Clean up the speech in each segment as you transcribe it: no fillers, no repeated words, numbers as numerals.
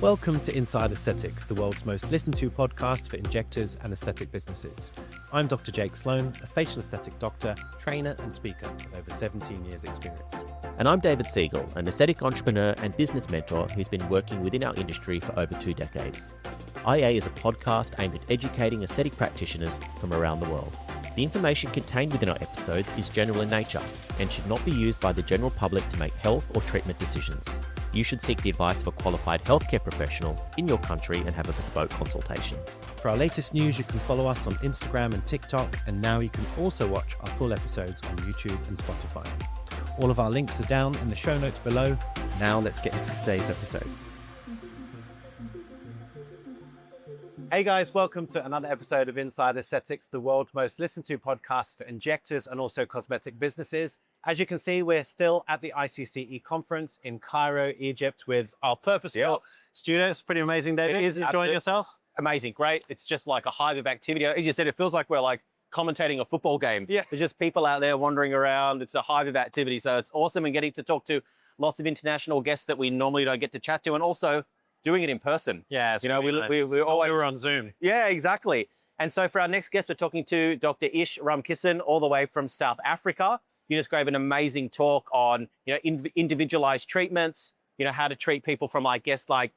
Welcome to Inside Aesthetics, the world's most listened to podcast for injectors and aesthetic businesses. I'm Dr. Jake Sloan, a facial aesthetic doctor, trainer and speaker with over 17 years experience. And I'm David Siegel, an aesthetic entrepreneur and business mentor who's been working within our industry for over 2 decades. IA is a podcast aimed at educating aesthetic practitioners from around the world. The information contained within our episodes is general in nature and should not be used by the general public to make health or treatment decisions. You should seek the advice of a qualified healthcare professional in your country and have a bespoke consultation. For our latest news, you can follow us on Instagram and TikTok, and now you can also watch our full episodes on YouTube and Spotify. All of our links are down in the show notes below. Now let's get into today's episode. Hey guys, welcome to another episode of Inside Aesthetics, the world's most listened to podcast for injectors and also cosmetic businesses. As you can see, we're still at the ICCE conference in Cairo, Egypt, with our purpose-built students. Pretty amazing, David. Is enjoying yourself? Amazing, great. It's just like a hive of activity. As you said, it feels like we're like commentating a football game. Yeah. There's just people out there wandering around. It's a hive of activity. So it's awesome, and getting to talk to lots of international guests that we normally don't get to chat to, and also doing it in person. Yeah, it's you know, really nice. we always were on Zoom. Yeah, exactly. And so for our next guest, we're talking to Dr. Ishaan Ramkisson, all the way from South Africa. You just gave an amazing talk on, individualized treatments, how to treat people from, I guess, like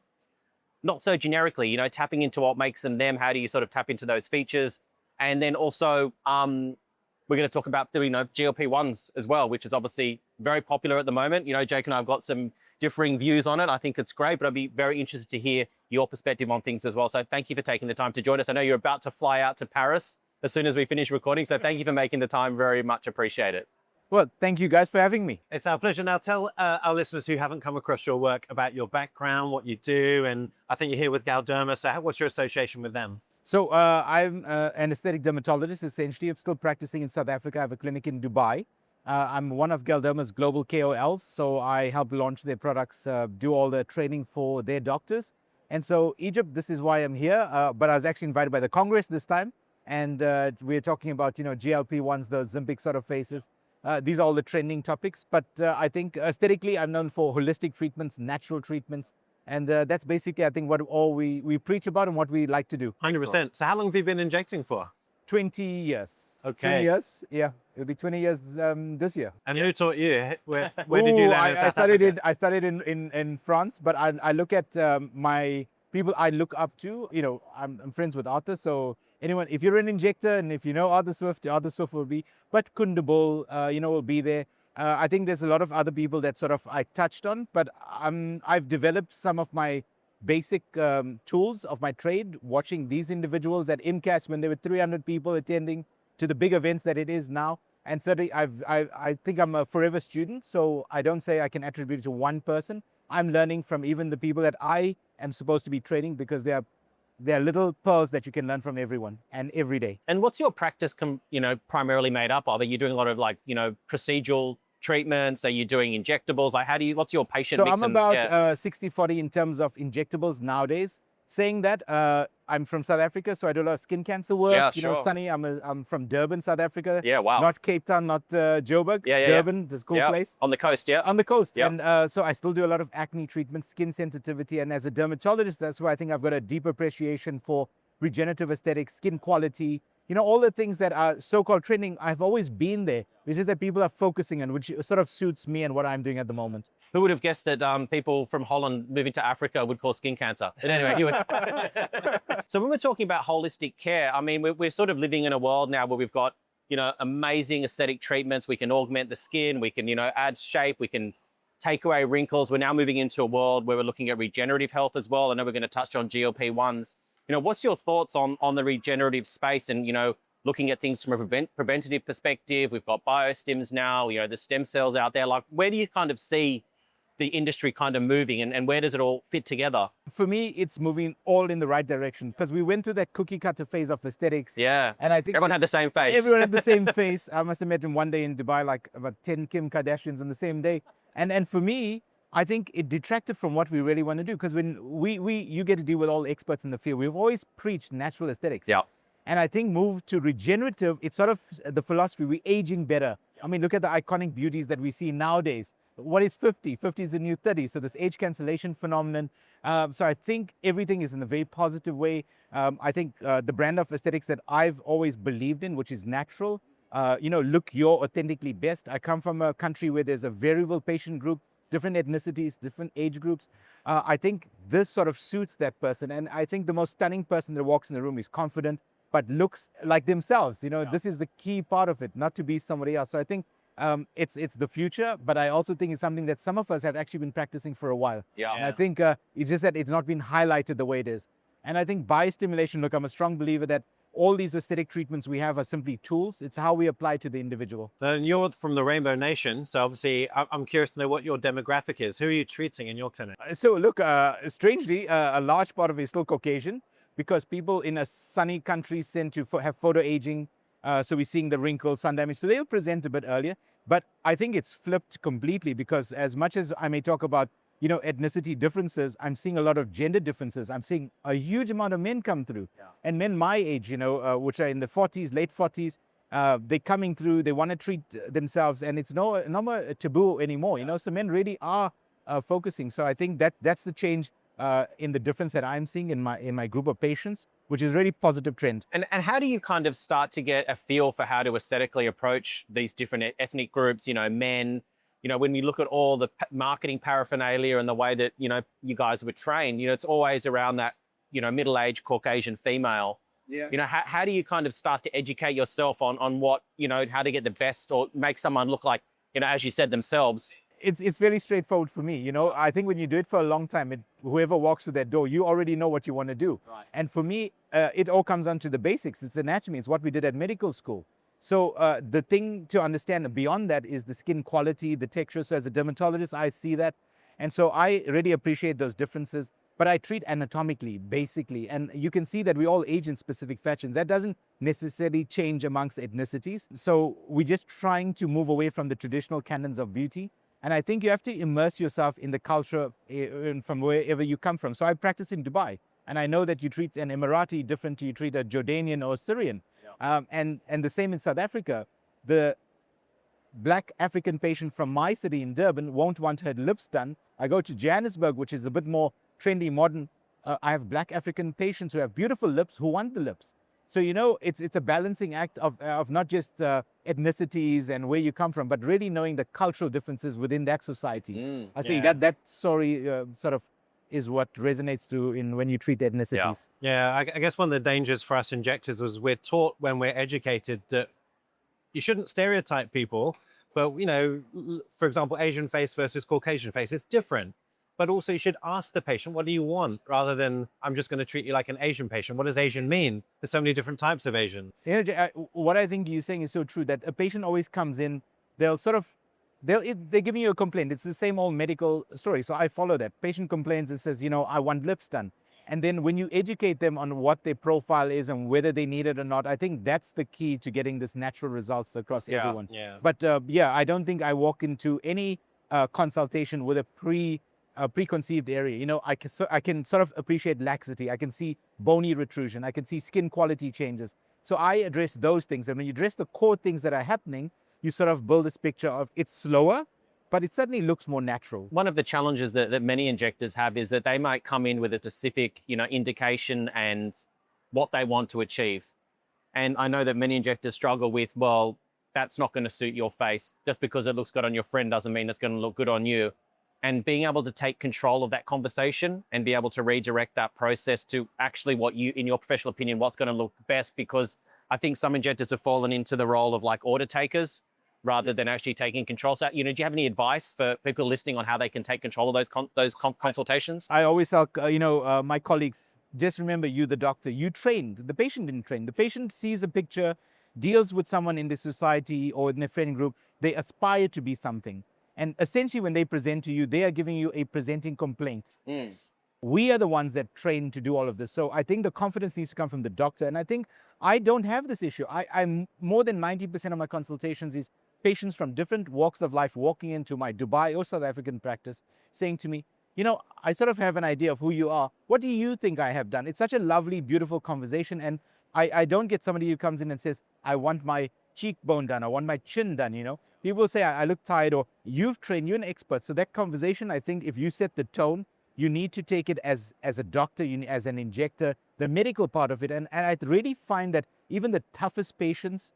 not so generically, tapping into what makes them them. How do you sort of tap into those features? And then also, we're going to talk about the, GLP-1s as well, which is obviously very popular at the moment. Jake and I have got some differing views on it. I think it's great, but I'd be very interested to hear your perspective on things as well. So thank you for taking the time to join us. I know you're about to fly out to Paris as soon as we finish recording. So thank you for making the time. Very much appreciate it. Well, thank you guys for having me. It's our pleasure. Now tell our listeners who haven't come across your work about your background, what you do, and I think you're here with Galderma. So what's your association with them? So I'm an aesthetic dermatologist, essentially. I'm still practicing in South Africa. I have a clinic in Dubai. I'm one of Galderma's global KOLs, so I help launch their products, do all the training for their doctors. And so Egypt, this is why I'm here, but I was actually invited by the Congress this time, and we're talking about, GLP-1s, the Ozempic sort of faces. These are all the trending topics, but I think aesthetically, I'm known for holistic treatments, natural treatments, and that's basically, I think, what all we preach about and what we like to do. 100%. So how long have you been injecting for? 20 years. Okay. 20 years, yeah. It'll be 20 years this year. And who taught you? Where did you learn in South Africa? I studied in France, but I look at my people I look up to. I'm friends with Arthur, so anyone, if you're an injector and if you know Arthur Swift will be, but Kundabul, will be there. I think there's a lot of other people that sort of I touched on, but I've developed some of my basic tools of my trade, watching these individuals at IMCAS when there were 300 people attending to the big events that it is now. And certainly I think I'm a forever student, so I don't say I can attribute it to one person. I'm learning from even the people that I am supposed to be training, because they are little pearls that you can learn from everyone and every day. And what's your practice, primarily made up of? Are you doing a lot of procedural treatments? Are you doing injectables? Like, what's your patient mix? So I'm about 60-40 in terms of injectables nowadays. Saying that, I'm from South Africa, so I do a lot of skin cancer work. Yeah, sure. Sunny, I'm from Durban, South Africa. Yeah, wow. Not Cape Town, not Joburg. Durban, this cool place. On the coast, yeah. On the coast. Yep. And so I still do a lot of acne treatment, skin sensitivity. And as a dermatologist, that's why I think I've got a deep appreciation for regenerative aesthetics, skin quality, all the things that are so-called trending. I've always been there, which is that people are focusing on, which sort of suits me and what I'm doing at the moment. Who would have guessed that people from Holland moving to Africa would cause skin cancer? But anyway, you would. So when we're talking about holistic care, I mean, we're sort of living in a world now where we've got, amazing aesthetic treatments. We can augment the skin. We can, add shape. We can take away wrinkles. We're now moving into a world where we're looking at regenerative health as well. I know we're going to touch on GLP-1s. What's your thoughts on the regenerative space and, looking at things from a preventative perspective? We've got biostims now, the stem cells out there. Like, where do you kind of see the industry kind of moving, and where does it all fit together? For me, it's moving all in the right direction, because we went through that cookie cutter phase of aesthetics. Yeah. And I think everyone had the same face. Everyone had the same face. I must have met him one day in Dubai, like about 10 Kim Kardashians on the same day. And for me, I think it detracted from what we really want to do, because when you get to deal with all experts in the field, we've always preached natural aesthetics. Yeah. And I think move to regenerative, it's sort of the philosophy, we're aging better. I mean, look at the iconic beauties that we see nowadays. what is 50? 50 is the new 30. So this age cancellation phenomenon. So I think everything is in a very positive way. I think the brand of aesthetics that I've always believed in, which is natural, look your authentically best. I come from a country where there's a variable patient group, different ethnicities, different age groups. I think this sort of suits that person. And I think the most stunning person that walks in the room is confident, but looks like themselves. This is the key part of it, not to be somebody else. So I think it's the future, but I also think it's something that some of us have actually been practicing for a while. Yeah. And I think it's just that it's not been highlighted the way it is. And I think biostimulation, look, I'm a strong believer that all these aesthetic treatments we have are simply tools. It's how we apply to the individual. And you're from the Rainbow Nation, so obviously I'm curious to know what your demographic is. Who are you treating in your clinic? So look, strangely, a large part of it is still Caucasian, because people in a sunny country tend to have photo aging. So we're seeing the wrinkles, sun damage. So they'll present a bit earlier. But I think it's flipped completely, because as much as I may talk about, ethnicity differences, I'm seeing a lot of gender differences. I'm seeing a huge amount of men come through. Yeah. And men my age, which are in the 40s, late 40s, they're coming through, they want to treat themselves, and it's no more a taboo anymore, So men really are focusing. So I think that's the change in the difference that I'm seeing in my group of patients, which is a really positive trend. And how do you kind of start to get a feel for how to aesthetically approach these different ethnic groups, men, when we look at all the marketing paraphernalia and the way that, you guys were trained, it's always around that, middle-aged Caucasian female. Yeah. How do you kind of start to educate yourself on what, how to get the best or make someone look like, as you said, themselves? It's very straightforward for me. I think when you do it for a long time, whoever walks through that door, you already know what you want to do. Right. And for me, it all comes down to the basics. It's anatomy. It's what we did at medical school. So the thing to understand beyond that is the skin quality, the texture. So as a dermatologist, I see that. And so I really appreciate those differences. But I treat anatomically, basically. And you can see that we all age in specific fashions. That doesn't necessarily change amongst ethnicities. So we're just trying to move away from the traditional canons of beauty. And I think you have to immerse yourself in the culture from wherever you come from. So I practice in Dubai, and I know that you treat an Emirati different to you treat a Jordanian or Syrian. Yeah. And the same in South Africa. The Black African patient from my city in Durban won't want her lips done. I go to Johannesburg, which is a bit more trendy, modern. I have Black African patients who have beautiful lips who want the lips. So, it's a balancing act of not just ethnicities and where you come from, but really knowing the cultural differences within that society. I think that story sort of is what resonates when you treat ethnicities. Yeah, I guess one of the dangers for us injectors was we're taught when we're educated that you shouldn't stereotype people, but, for example, Asian face versus Caucasian face, it's different. But also you should ask the patient, what do you want? Rather than, I'm just going to treat you like an Asian patient. What does Asian mean? There's so many different types of Asians. What I think you're saying is so true, that a patient always comes in, they're giving you a complaint. It's the same old medical story. So I follow that. Patient complains and says, I want lips done. And then when you educate them on what their profile is and whether they need it or not, I think that's the key to getting this natural results across everyone. Yeah. But I don't think I walk into any consultation with a preconceived area. I can sort of appreciate laxity. I can see bony retrusion. I can see skin quality changes. So I address those things. And when you address the core things that are happening, you sort of build this picture of it's slower, but it certainly looks more natural. One of the challenges that many injectors have is that they might come in with a specific, indication and what they want to achieve. And I know that many injectors struggle with, well, that's not going to suit your face. Just because it looks good on your friend doesn't mean it's going to look good on you. And being able to take control of that conversation and be able to redirect that process to actually what you, in your professional opinion, what's going to look best. Because I think some injectors have fallen into the role of like order takers rather than actually taking control. So, do you have any advice for people listening on how they can take control of those consultations? I always tell, my colleagues, just remember, you, the doctor, you trained. The patient didn't train. The patient sees a picture, deals with someone in the society or in a friend group. They aspire to be something. And essentially, when they present to you, they are giving you a presenting complaint. We are the ones that train to do all of this. So I think the confidence needs to come from the doctor. And I think I don't have this issue. I'm more than 90% of my consultations is patients from different walks of life walking into my Dubai or South African practice saying to me, I sort of have an idea of who you are. What do you think I have done? It's such a lovely, beautiful conversation. And I don't get somebody who comes in and says, I want my cheekbone done. I want my chin done, people say, I look tired, or you've trained, you're an expert. So that conversation, I think if you set the tone, you need to take it as a doctor, as an injector, the medical part of it. And I really find that even the toughest patients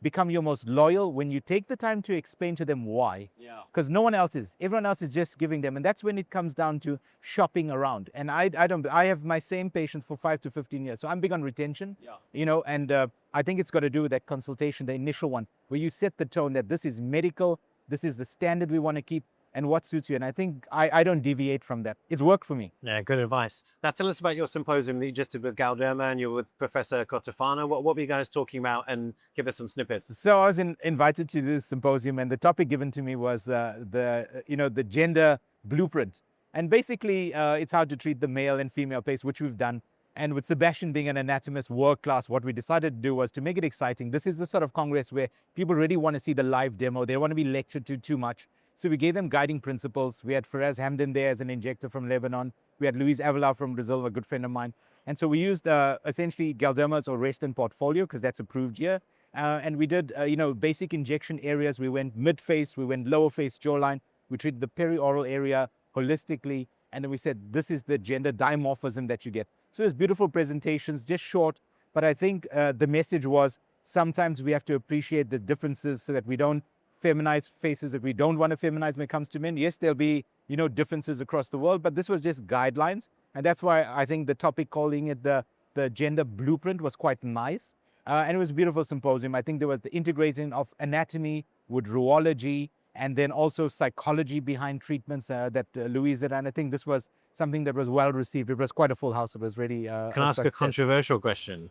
become your most loyal when you take the time to explain to them why. Yeah. Because no one else is. Everyone else is just giving them. And that's when it comes down to shopping around. And I have my same patients for 5 to 15 years. So I'm big on retention, and I think it's got to do with that consultation, the initial one, where you set the tone that this is medical, this is the standard we want to keep, and what suits you. And I think I don't deviate from that. It's worked for me. Yeah, good advice. Now tell us about your symposium that you just did with Galderma, and you're with Professor Cotofano. What were you guys talking about, and give us some snippets? So I was invited to this symposium, and the topic given to me was the gender blueprint. And basically, it's how to treat the male and female pace, which we've done. And with Sebastian being an anatomist, world class, what we decided to do was to make it exciting. This is the sort of congress where people really want to see the live demo. They want to be lectured to too much. So we gave them guiding principles. We had Faraz Hamdan there as an injector from Lebanon. We had Luis Avila from Brazil, a good friend of mine. And so we used essentially Galderma's or Reston portfolio, because that's approved here. And we did, basic injection areas. We went mid-face, we went lower face, jawline. We treated the perioral area holistically. And then we said, this is the gender dimorphism that you get. So there's beautiful presentations, just short. But I think the message was sometimes we have to appreciate the differences so that we don't feminize faces that we don't want to feminize when it comes to men. Yes, there'll be, differences across the world, but this was just guidelines. And that's why I think the topic, calling it the gender blueprint, was quite nice. And it was a beautiful symposium. I think there was the integrating of anatomy with rheology, and then also psychology behind treatments that Louise did. And I think this was something that was well received. It was quite a full house. It was really Can I ask a success. controversial question?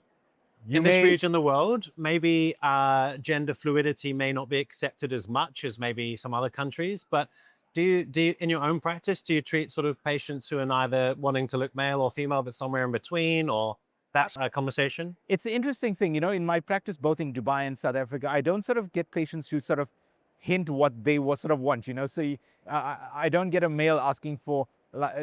You In this may- region of the world, maybe gender fluidity may not be accepted as much as maybe some other countries, but do you in your own practice, do you treat sort of patients who are neither wanting to look male or female, but somewhere in between, or that conversation? It's an interesting thing, in my practice, both in Dubai and South Africa, I don't sort of get patients who sort of hint what they sort of want, So I don't get a male asking for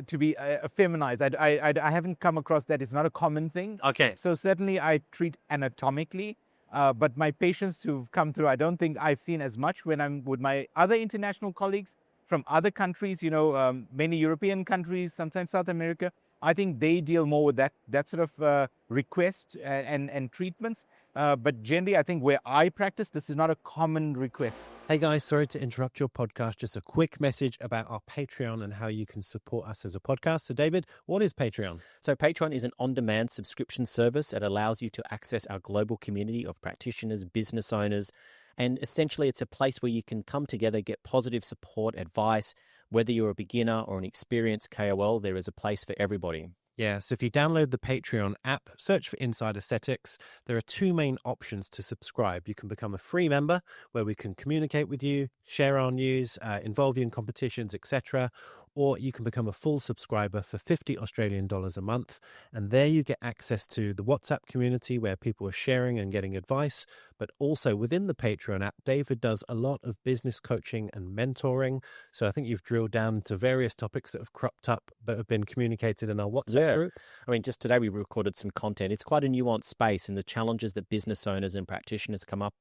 to be feminized. I haven't come across that. It's not a common thing. Okay. So certainly I treat anatomically, but my patients who've come through, I don't think I've seen as much when I'm with my other international colleagues from other countries, many European countries, sometimes South America. I think they deal more with that sort of request and treatments. But generally, I think where I practice, this is not a common request. Hey guys, sorry to interrupt your podcast. Just a quick message about our Patreon and how you can support us as a podcast. So David, what is Patreon? So Patreon is an on-demand subscription service that allows you to access our global community of practitioners, business owners, and essentially it's a place where you can come together, get positive support, advice. Whether you're a beginner or an experienced KOL, there is a place for everybody. Yeah, so if you download the Patreon app, search for Inside Aesthetics, there are two main options to subscribe. You can become a free member where we can communicate with you, share our news, involve you in competitions, etc. Or you can become a full subscriber for 50 Australian dollars a month. And there you get access to the WhatsApp community where people are sharing and getting advice. But also within the Patreon app, David does a lot of business coaching and mentoring. So I think you've drilled down to various topics that have cropped up that have been communicated in our WhatsApp group. I mean, just today we recorded some content. It's quite a nuanced space, and the challenges that business owners and practitioners come up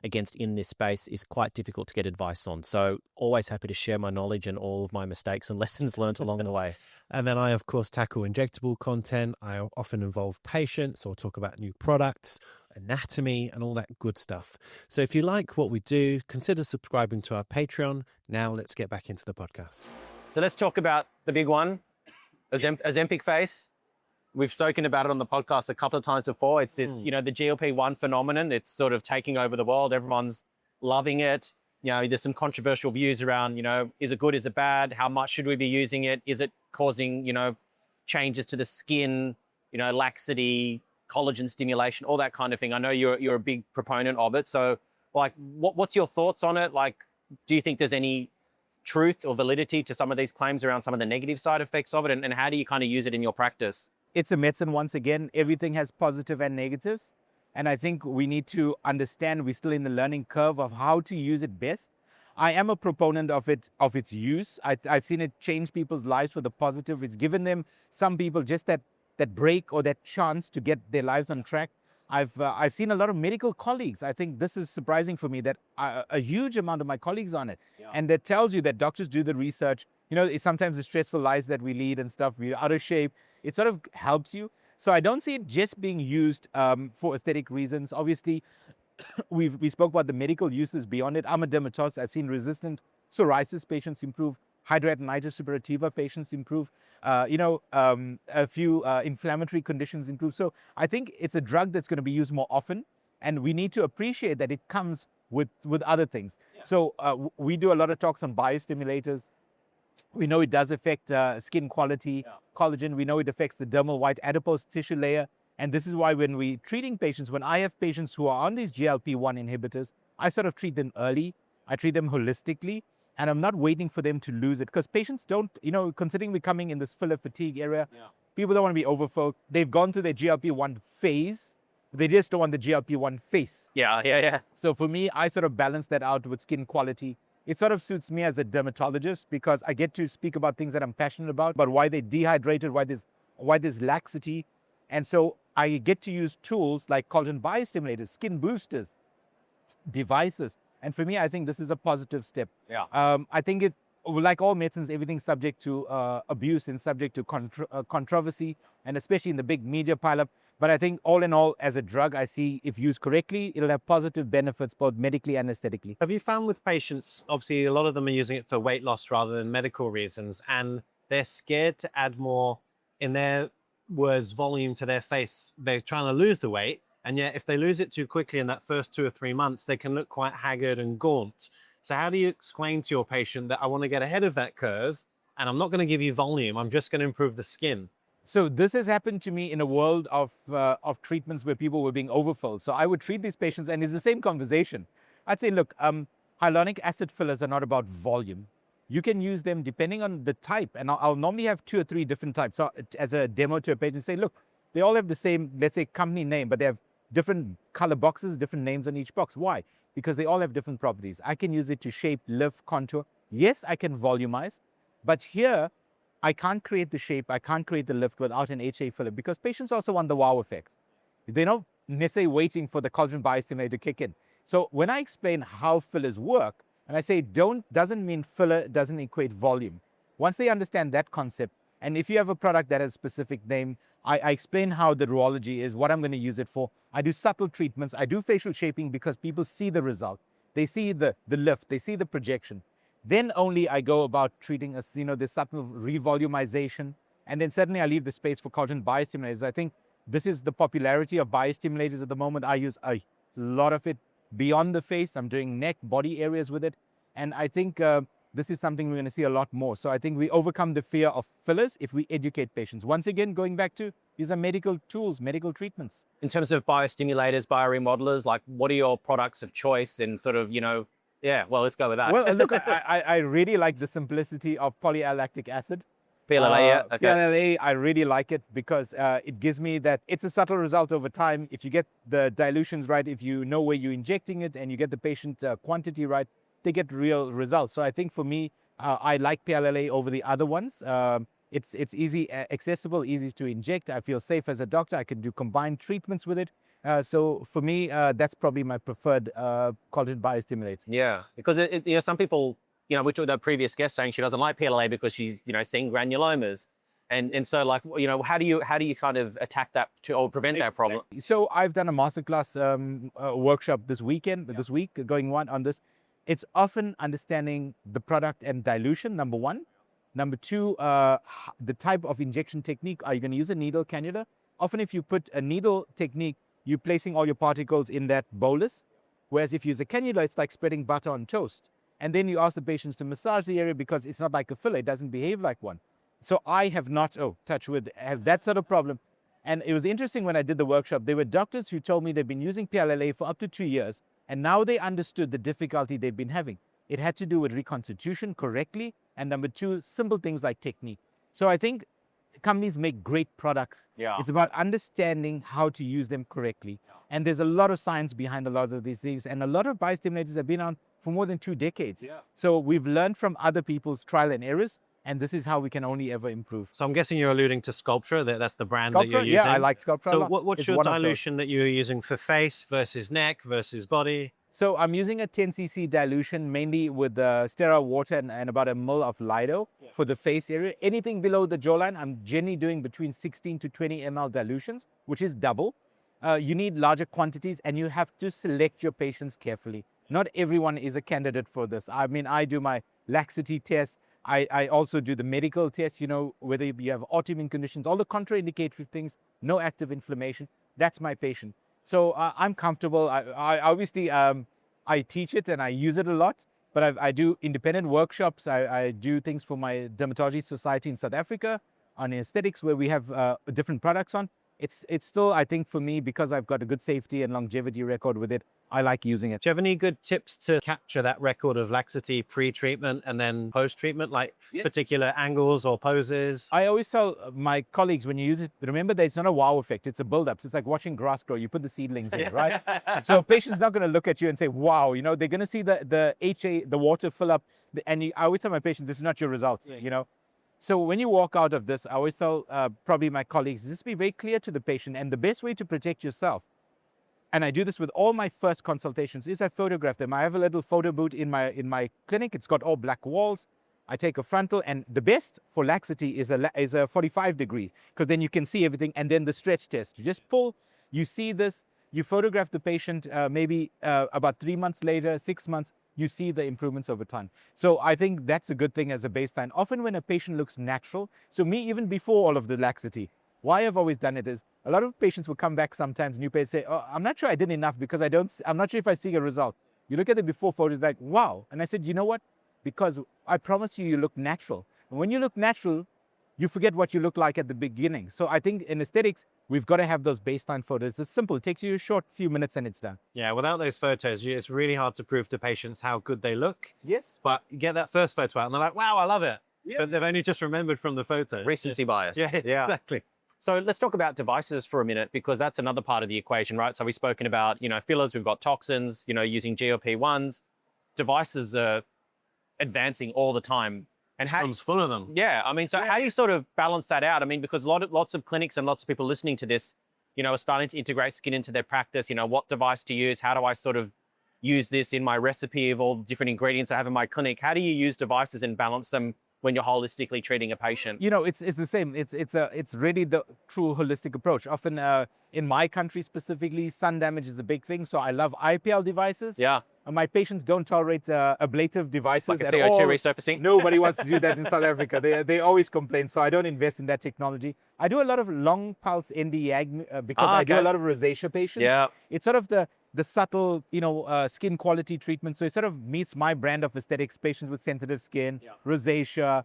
against in this space is quite difficult to get advice on. So always happy to share my knowledge and all of my mistakes and lessons learned along the way. And then I, of course, tackle injectable content. I often involve patients or talk about new products, anatomy, and all that good stuff. So if you like what we do, consider subscribing to our Patreon. Now let's get back into the podcast. So let's talk about the big one, Ozempic face. We've spoken about it on the podcast a couple of times before. It's this, the GLP-1 phenomenon. It's sort of taking over the world. Everyone's loving it. There's some controversial views around, is it good, is it bad? How much should we be using it? Is it causing, changes to the skin, laxity, collagen stimulation, all that kind of thing? I know you're a big proponent of it. So, what's your thoughts on it? Do you think there's any truth or validity to some of these claims around some of the negative side effects of it? And how do you kind of use it in your practice? It's a medicine once again. Everything has positive and negatives. And I think we need to understand we're still in the learning curve of how to use it best. I am a proponent of its use. I've seen it change people's lives for the positive. It's given them, some people, just that break or that chance to get their lives on track. I've seen a lot of medical colleagues. I think this is surprising for me that a huge amount of my colleagues on it, and that tells you that doctors do the research. It's sometimes the stressful lives that we lead and stuff. We're out of shape. It sort of helps you. So I don't see it just being used for aesthetic reasons. Obviously, we spoke about the medical uses beyond it. I'm a dermatologist. I've seen resistant psoriasis patients improve, hidradenitis suppurativa patients improve, a few inflammatory conditions improve. So I think it's a drug that's going to be used more often, and we need to appreciate that it comes with other things. So we do a lot of talks on biostimulators. We know it does affect skin quality, collagen. We know it affects the dermal white adipose tissue layer. And this is why when we're treating patients, when I have patients who are on these GLP-1 inhibitors, I sort of treat them early. I treat them holistically, and I'm not waiting for them to lose it, because patients don't, considering we're coming in this filler fatigue area, people don't want to be overfilled. They've gone through their GLP-1 phase. They just don't want the GLP-1 face. Yeah. So for me, I sort of balance that out with skin quality. It sort of suits me as a dermatologist, because I get to speak about things that I'm passionate about why they're dehydrated, why there's laxity. And so I get to use tools like collagen biostimulators, skin boosters, devices. And for me, I think this is a positive step. I think it, like all medicines, everything's subject to abuse and subject to controversy, and especially in the big media pileup. But I think all in all, as a drug, I see if used correctly, it'll have positive benefits both medically and aesthetically. Have you found with patients, obviously a lot of them are using it for weight loss rather than medical reasons, and they're scared to add more, in their words, volume to their face. They're trying to lose the weight, and yet if they lose it too quickly in that first 2 or 3 months, they can look quite haggard and gaunt. So how do you explain to your patient that I want to get ahead of that curve, and I'm not going to give you volume, I'm just going to improve the skin? So this has happened to me in a world of treatments where people were being overfilled. So I would treat these patients, and it's the same conversation. I'd say, look, hyaluronic acid fillers are not about volume. You can use them depending on the type, and I'll normally have 2 or 3 different types. So as a demo to a patient, say, look, they all have the same, let's say, company name, but they have different color boxes, different names on each box. Why? Because they all have different properties. I can use it to shape, lift, contour. Yes, I can volumize, but here, I can't create the shape, I can't create the lift without an HA filler, because patients also want the wow effect. They're not necessarily waiting for the collagen biostimulator to kick in. So when I explain how fillers work, and I say doesn't mean filler doesn't equate volume. Once they understand that concept, and if you have a product that has a specific name, I explain how the rheology is, what I'm going to use it for. I do subtle treatments, I do facial shaping, because people see the result. They see the lift, they see the projection. Then only I go about treating this subtle revolumization. And then certainly I leave the space for collagen biostimulators. I think this is the popularity of biostimulators at the moment. I use a lot of it beyond the face. I'm doing neck, body areas with it. And I think this is something we're going to see a lot more. So I think we overcome the fear of fillers if we educate patients. Once again, going back to, these are medical tools, medical treatments. In terms of biostimulators, bioremodelers, like what are your products of choice, and sort of, yeah, well, let's go with that. Well, look, I really like the simplicity of polyalactic acid. PLLA, yeah. Okay. PLLA, I really like it because it gives me that, it's a subtle result over time. If you get the dilutions right, if you know where you're injecting it, and you get the patient quantity right, they get real results. So I think for me, I like PLLA over the other ones. It's easy, accessible, easy to inject. I feel safe as a doctor. I can do combined treatments with it. So for me, that's probably my preferred collagen biostimulator. Yeah, because some people, we talked about previous guest saying she doesn't like PLLA because she's, seeing granulomas, and so like, how do you kind of attack that or prevent that problem? So I've done a masterclass workshop this week going on this. It's often understanding the product and dilution, number one. Number two, the type of injection technique. Are you going to use a needle cannula? Often if you put a needle technique, you're placing all your particles in that bolus. Whereas if you use a cannula, it's like spreading butter on toast. And then you ask the patients to massage the area because it's not like a filler. It doesn't behave like one. So I have not, touch wood, have that sort of problem. And it was interesting when I did the workshop, there were doctors who told me they've been using PLLA for up to 2 years. And now they understood the difficulty they've been having. It had to do with reconstitution correctly. And number two, simple things like technique. So I think companies make great products. Yeah. It's about understanding how to use them correctly. Yeah. And there's a lot of science behind a lot of these things. And a lot of biostimulators have been on for more than 2 decades. Yeah. So we've learned from other people's trial and errors. And this is how we can only ever improve. So I'm guessing you're alluding to Sculptra, that's the brand that you're Sculptra, using. yeah, I like Sculptra a So lot. what's It's your one of those. dilution that you're using for face versus neck versus body? So I'm using a 10 cc dilution, mainly with sterile water and about a ml of Lido for the face area. Anything below the jawline, I'm generally doing between 16 to 20 ml dilutions, which is double. You need larger quantities, and you have to select your patients carefully. Not everyone is a candidate for this. I mean, I do my laxity test. I also do the medical test, you know, whether you have autoimmune conditions, all the contraindicatory things, no active inflammation. That's my patient. So I'm comfortable. I obviously, I teach it and I use it a lot, but I do independent workshops. I do things for my dermatology society in South Africa on aesthetics, where we have different products on. It's still, I think for me, because I've got a good safety and longevity record with it, I like using it. Do you have any good tips to capture that record of laxity pre-treatment and then post-treatment, like particular angles or poses? I always tell my colleagues, when you use it, remember that it's not a wow effect, it's a build-up. So it's like watching grass grow. You put the seedlings in, right? So a patient's not going to look at you and say, wow, you know, they're going to see the water fill up. And I always tell my patients, this is not your results, you know? So when you walk out of this, I always tell probably my colleagues, just be very clear to the patient. And the best way to protect yourself, and I do this with all my first consultations, is I photograph them. I have a little photo booth in my clinic. It's got all black walls. I take a frontal, and the best for laxity is a 45 degree, because then you can see everything. And then the stretch test, you just pull, you see this, you photograph the patient, maybe about 3 months later, 6 months, you see the improvements over time. So I think that's a good thing as a baseline. Often when a patient looks natural, so me, even before all of the laxity, why I've always done it is a lot of patients will come back sometimes, new patients say, oh, I'm not sure I did enough because I'm not sure if I see a result. You look at the before photos like, wow. And I said, you know what? Because I promise you, you look natural. And when you look natural, you forget what you look like at the beginning. So I think in aesthetics, we've got to have those baseline photos. It's simple. It takes you a short few minutes and it's done. Yeah, without those photos, it's really hard to prove to patients how good they look. Yes. But you get that first photo out and they're like, wow, I love it. Yeah. But they've only just remembered from the photo. Recency bias. Yeah, exactly. So let's talk about devices for a minute, because that's another part of the equation, right? So we've spoken about, you know, fillers, we've got toxins, you know, using GLP-1s. Devices are advancing all the time. And Room's full of them. Yeah, I mean, so how do you sort of balance that out? I mean, because lots of clinics and lots of people listening to this, you know, are starting to integrate skin into their practice. You know, what device to use? How do I sort of use this in my recipe of all the different ingredients I have in my clinic? How do you use devices and balance them when you're holistically treating a patient? You know, it's the same. It's really the true holistic approach. Often in my country specifically, sun damage is a big thing. So I love IPL devices. Yeah. My patients don't tolerate ablative devices Like a at CO2 all. resurfacing? Nobody wants to do that in South Africa. They always complain. So I don't invest in that technology. I do a lot of long pulse Nd:YAG because I do a lot of rosacea patients. Yeah. It's sort of the subtle, you know, skin quality treatment. So it sort of meets my brand of aesthetics, patients with sensitive skin, rosacea,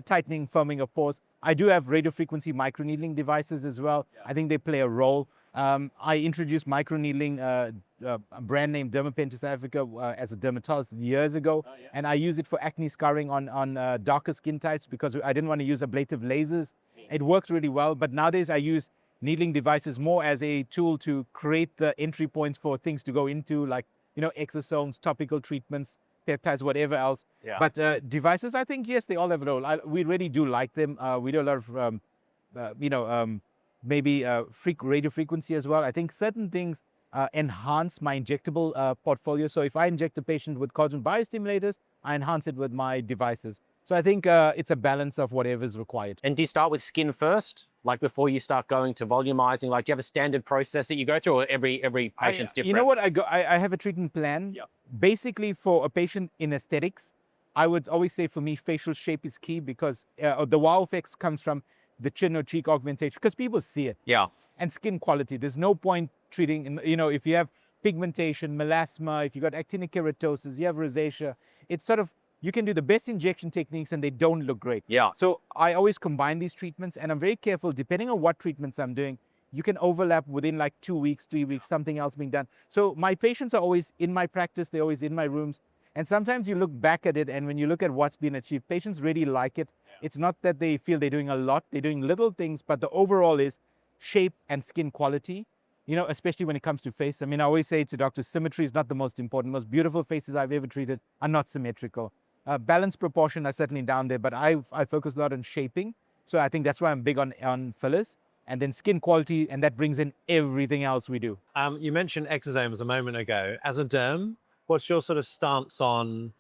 tightening, firming of pores. I do have radiofrequency microneedling devices as well. I think they play a role. I introduced microneedling, a brand name Dermapen to South Africa as a dermatologist years ago. And I use it for acne scarring on darker skin types because I didn't want to use ablative lasers. It works really well. But nowadays I use needling devices more as a tool to create the entry points for things to go into, like, you know, exosomes, topical treatments, peptides, whatever else. Yeah. But devices, I think, yes, they all have a role. We really do like them. We do a lot of, maybe radio frequency as well. I think certain things enhance my injectable portfolio. So if I inject a patient with collagen biostimulators, I enhance it with my devices. So I think it's a balance of whatever is required. And do you start with skin first, like before you start going to volumizing? Like, do you have a standard process that you go through, or every patient's different? You know what? I have a treatment plan. Yeah. Basically, for a patient in aesthetics, I would always say for me, facial shape is key because the wow effects comes from the chin or cheek augmentation because people see it. Yeah. And skin quality. There's no point treating, you know, if you have pigmentation, melasma, if you got actinic keratosis, you have rosacea, it's sort of, you can do the best injection techniques and they don't look great. Yeah. So I always combine these treatments and I'm very careful, depending on what treatments I'm doing, you can overlap within like 2 weeks, 3 weeks, something else being done. So my patients are always in my practice, they're always in my rooms. And sometimes you look back at it and when you look at what's been achieved, patients really like it. It's not that they feel they're doing a lot, they're doing little things, but the overall is shape and skin quality, you know, especially when it comes to face. I mean, I always say to doctors, symmetry is not the most important. The most beautiful faces I've ever treated are not symmetrical. Balance, proportion are certainly down there, but I focus a lot on shaping. So I think that's why I'm big on fillers. And then skin quality, and that brings in everything else we do. You mentioned exosomes a moment ago. As a derm, what's your sort of stance on,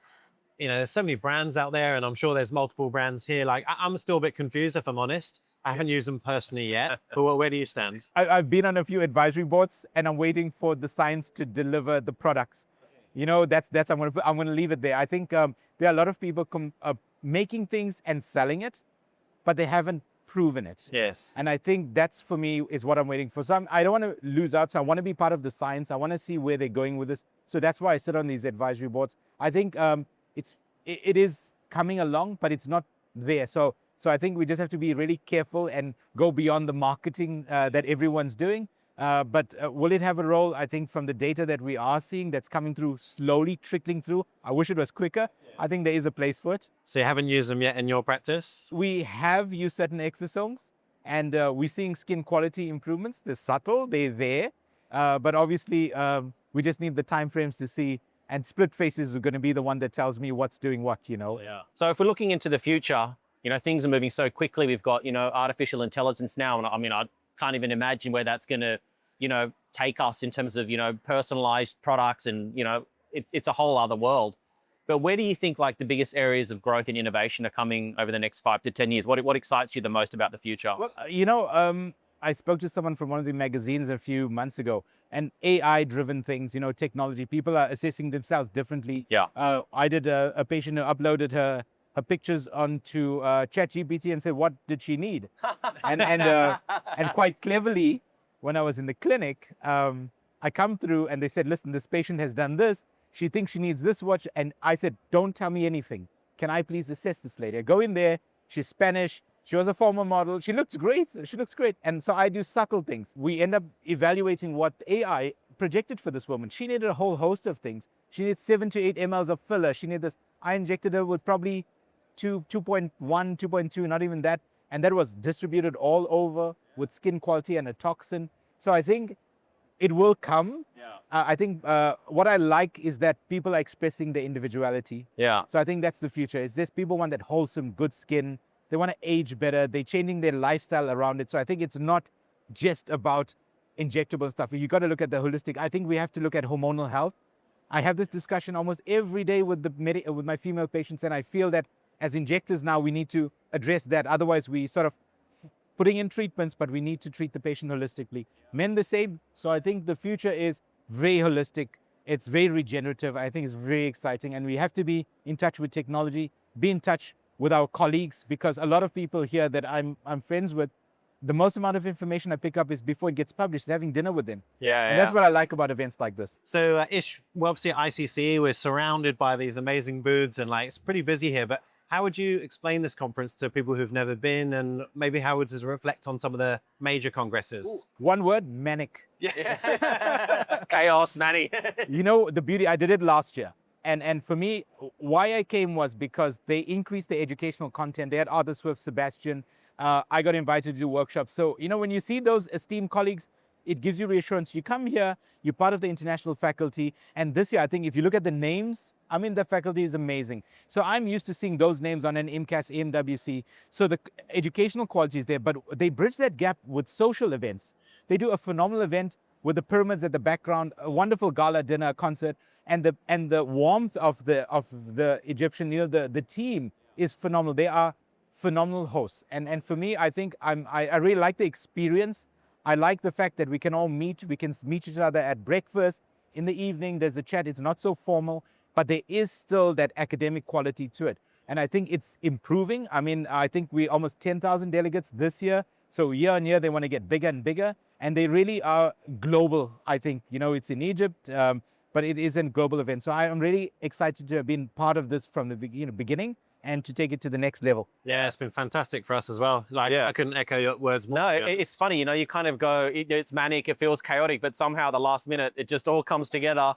there's so many brands out there, and I'm sure there's multiple brands here. Like, I'm still a bit confused, if I'm honest. I haven't used them personally yet, but where do you stand? I've been on a few advisory boards, and I'm waiting for the science to deliver the products. That's I'm going to leave it there. I think there are a lot of people making things and selling it, but they haven't proven it. Yes. And I think that's, for me, is what I'm waiting for. So I don't want to lose out. So I want to be part of the science. I want to see where they're going with this. So that's why I sit on these advisory boards. I think it is coming along, but it's not there. So I think we just have to be really careful and go beyond the marketing that everyone's doing. But will it have a role? I think from the data that we are seeing that's coming through, slowly trickling through, I wish it was quicker. I think there is a place for it. So you haven't used them yet in your practice? We have used certain exosomes, and we're seeing skin quality improvements. They're subtle, they're there, but obviously we just need the timeframes to see. And split faces are going to be the one that tells me what's doing what, Yeah. So if we're looking into the future, things are moving so quickly. We've got, artificial intelligence now. And I mean, I can't even imagine where that's going to, take us in terms of, personalized products and, it's a whole other world. But where do you think like the biggest areas of growth and innovation are coming over the next 5 to 10 years? What excites you the most about the future? Well, I spoke to someone from one of the magazines a few months ago, and AI-driven things, technology, people are assessing themselves differently. Yeah. I did a patient who uploaded her pictures onto ChatGPT and said, what did she need? and quite cleverly, when I was in the clinic, I come through and they said, listen, this patient has done this. She thinks she needs this watch. And I said, don't tell me anything. Can I please assess this lady? I go in there. She's Spanish. She was a former model. She looks great. And so I do subtle things. We end up evaluating what AI projected for this woman. She needed a whole host of things. She needs 7 to 8 mLs of filler. She needed this. I injected her with probably 2.1, 2.2, not even that. And that was distributed all over with skin quality and a toxin. So I think it will come. Yeah. I think what I like is that people are expressing their individuality. Yeah. So I think that's the future. Is this people want that wholesome, good skin. They want to age better. They're changing their lifestyle around it. So I think it's not just about injectable stuff. You got to look at the holistic. I think we have to look at hormonal health. I have this discussion almost every day with with my female patients, and I feel that as injectors now, we need to address that. Otherwise, we sort of putting in treatments, but we need to treat the patient holistically. Men the same. So I think the future is very holistic. It's very regenerative. I think it's very exciting. And we have to be in touch with technology, be in touch with our colleagues, because a lot of people here that I'm friends with, the most amount of information I pick up is before it gets published, having dinner with them. Yeah. And that's what I like about events like this. So Ish, we're obviously at ICC, we're surrounded by these amazing booths and like, it's pretty busy here, but how would you explain this conference to people who've never been, and maybe how would this reflect on some of the major congresses? One word, manic. Yeah. Chaos, Manny. The beauty, I did it last year. And for me, why I came was because they increased the educational content. They had Arthur Swift, Sebastian. I got invited to do workshops. So, when you see those esteemed colleagues, it gives you reassurance. You come here, you're part of the international faculty. And this year, I think if you look at the names, the faculty is amazing. So I'm used to seeing those names on an MCAS, AMWC. So the educational quality is there, but they bridge that gap with social events. They do a phenomenal event with the pyramids at the background, a wonderful gala dinner, concert, and the warmth of the Egyptian, the team is phenomenal. They are phenomenal hosts. And for me, I think I really like the experience. I like the fact that we can all meet. We can meet each other at breakfast. In the evening, there's a chat. It's not so formal, but there is still that academic quality to it. And I think it's improving. I think we almost 10,000 delegates this year. So year on year, they want to get bigger and bigger. And they really are global, I think. It's in Egypt, but it is a global event. So I am really excited to have been part of this from the beginning and to take it to the next level. Yeah, it's been fantastic for us as well. I couldn't echo your words more. No, it's funny, you kind of go, it's manic, it feels chaotic, but somehow the last minute, it just all comes together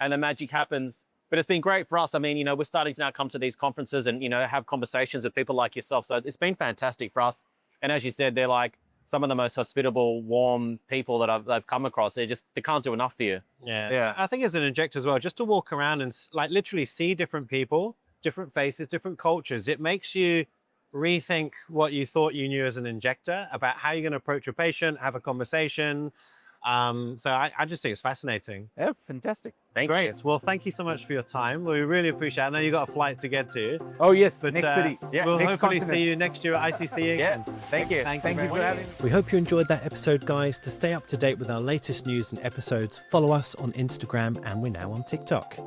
and the magic happens. But it's been great for us. We're starting to now come to these conferences and, have conversations with people like yourself. So it's been fantastic for us. And as you said, they're like some of the most hospitable, warm people that I've come across. They can't do enough for you. Yeah. I think as an injector as well, just to walk around and literally see different people different faces, different cultures. It makes you rethink what you thought you knew as an injector about how you're going to approach a patient, have a conversation. So I just think it's fascinating. Yeah, fantastic. Great. Well, thank you so much for your time. We really appreciate it. I know you got a flight to get to. Oh yes, But, next city. yeah, we'll next hopefully continent. see you next year at ICC again. Thank you. Thank you for having me. We hope you enjoyed that episode, guys. To stay up to date with our latest news and episodes, follow us on Instagram, and we're now on TikTok.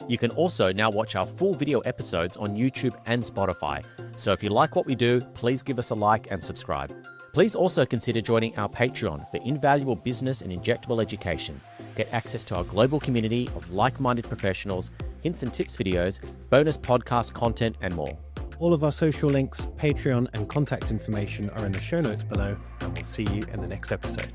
You can also now watch our full video episodes on YouTube and Spotify. So if you like what we do, please give us a like and subscribe. Please also consider joining our Patreon for invaluable business and injectable education. Get access to our global community of like-minded professionals, hints and tips videos, bonus podcast content, and more. All of our social links, Patreon, and contact information are in the show notes below, and we'll see you in the next episode.